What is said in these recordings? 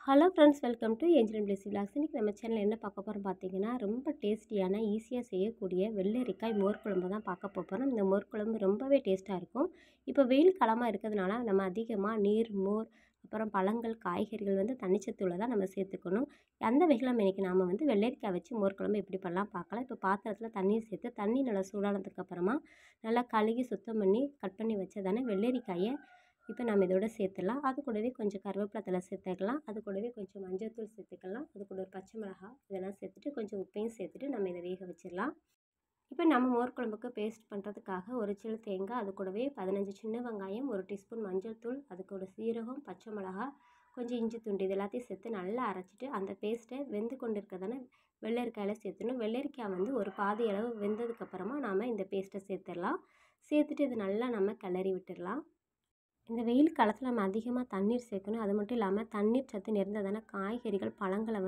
Hello friends, welcome to angel and Blessy vlogs. இன்றைக்கி நம்ம சேனலில் என்ன பார்க்க போகிறோம் பார்த்தீங்கன்னா, ரொம்ப டேஸ்டியான ஈஸியாக செய்யக்கூடிய வெள்ளரிக்காய் மோர் குழம்பு தான் பார்க்க போகிறோம். இந்த மோர் குழம்பு ரொம்பவே டேஸ்ட்டாக இருக்கும். இப்போ வெயில் காலமாக இருக்கிறதுனால நம்ம அதிகமாக நீர், மோர், அப்புறம் பழங்கள், காய்கறிகள் தண்ணிச்சத்துள்ள தான் நம்ம சேர்த்துக்கணும். அந்த வகையில் நம்ம இன்றைக்கி நாம் வெள்ளரிக்காய் வச்சு மோர் குழம்பு எப்படி பண்ணலாம் பார்க்கலாம். இப்போ பாத்திரத்தில் தண்ணீர் சேர்த்து தண்ணி நல்லா சூடானதுக்கப்புறமா நல்லா கழுகி சுத்தம் பண்ணி கட் பண்ணி வச்சதானே வெள்ளரிக்காயை இப்போ நம்ம இதோட சேர்த்துடலாம். அது கூடவே கொஞ்சம் கருவேப்பிலை தழை சேர்த்துக்கலாம். அது கூடவே கொஞ்சம் மஞ்சள்தூள் சேர்த்துக்கலாம். அது கூட ஒரு பச்சை மிளகாய் இதெல்லாம் சேர்த்துட்டு கொஞ்சம் உப்பையும் சேர்த்துட்டு நம்ம இதை வேக வச்சிடலாம். இப்போ நம்ம மோர் குழம்புக்கு பேஸ்ட் பண்ணுறதுக்காக ஒரு சில்லு தேங்காய், அது கூடவே 15 சின்ன வெங்காயம், 1 டீஸ்பூன் மஞ்சள் தூள், அது கூட சீரகம், பச்சை மிளகாய், கொஞ்சம் இஞ்சி துண்டு இது எல்லாத்தையும் சேர்த்து நல்லா அரைச்சிட்டு அந்த பேஸ்ட்டை வெந்து கொண்டு இருக்கிறதான வெள்ளரிக்காயில் சேர்த்துணும். வெள்ளரிக்காய் ஒரு பாதி அளவு வெந்ததுக்கப்புறமா நாம் இந்த பேஸ்ட்டை சேர்த்துடலாம். சேர்த்துட்டு இது நல்லா நம்ம கிளறி விட்டுடலாம். இந்த வெயில் காலத்தில் நம்ம அதிகமாக தண்ணீர் சேர்க்கணும். அது மட்டும் இல்லாமல் தண்ணீர் சத்து நிறைந்ததான காய்கறிகள், பழங்களை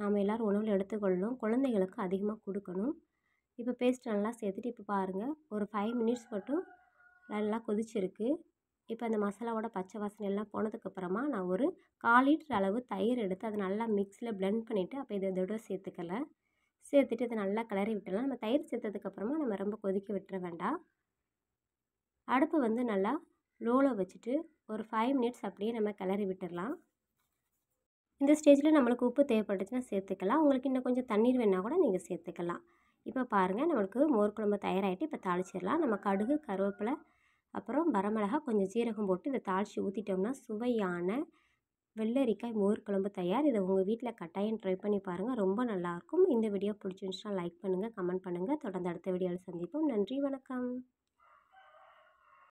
நாம் எல்லோரும் உணவில் எடுத்துக்கொள்ளணும். குழந்தைகளுக்கு அதிகமாக கொடுக்கணும். இப்போ பேஸ்ட் நல்லா சேர்த்துட்டு இப்போ பாருங்கள், ஒரு 5 மினிட்ஸ் மட்டும் நல்லா கொதிச்சிருக்கு. இப்போ அந்த மசாலாவோட பச்சை வாசனை எல்லாம் போனதுக்கப்புறமா நான் ஒரு 1/4 லிட்டர் அளவு தயிர் எடுத்து அதை நல்லா மிக்ஸியில் பிளெண்ட் பண்ணிவிட்டு அப்போ இதோட சேர்த்துக்கலை. சேர்த்துட்டு இதை நல்லா கிளறி விட்டுடலாம். நம்ம தயிர் சேர்த்ததுக்கப்புறமா நம்ம ரொம்ப கொதிக்க விட்டுற வேண்டாம். அடுப்பு நல்லா லோவில் வச்சுட்டு ஒரு 5 மினிட்ஸ் அப்படியே நம்ம கிளறி விட்டுடலாம். இந்த ஸ்டேஜில் நம்மளுக்கு உப்பு தேவைப்பட்டுச்சுன்னா சேர்த்துக்கலாம். உங்களுக்கு இன்னும் கொஞ்சம் தண்ணீர் வேணால் கூட நீங்கள் சேர்த்துக்கலாம். இப்போ பாருங்கள், நம்மளுக்கு மோர் குழம்பு தயாராகிட்டு இப்போ தாளிச்சிடலாம். நம்ம கடுகு, கருவேப்பிலை, அப்புறம் வரமிளகா, கொஞ்சம் ஜீரகம் போட்டு இதை தாளித்து ஊற்றிட்டோம்னா சுவையான வெள்ளரிக்காய் மோர் குழம்பு தயார். இதை உங்கள் வீட்டில் கட்டாயம் ட்ரை பண்ணி பாருங்கள், ரொம்ப நல்லாயிருக்கும். இந்த வீடியோ பிடிச்சிருந்துச்சுன்னா லைக் பண்ணுங்கள், கமெண்ட் பண்ணுங்கள். தொடர்ந்து அடுத்த வீடியோவில் சந்திப்போம். நன்றி, வணக்கம்.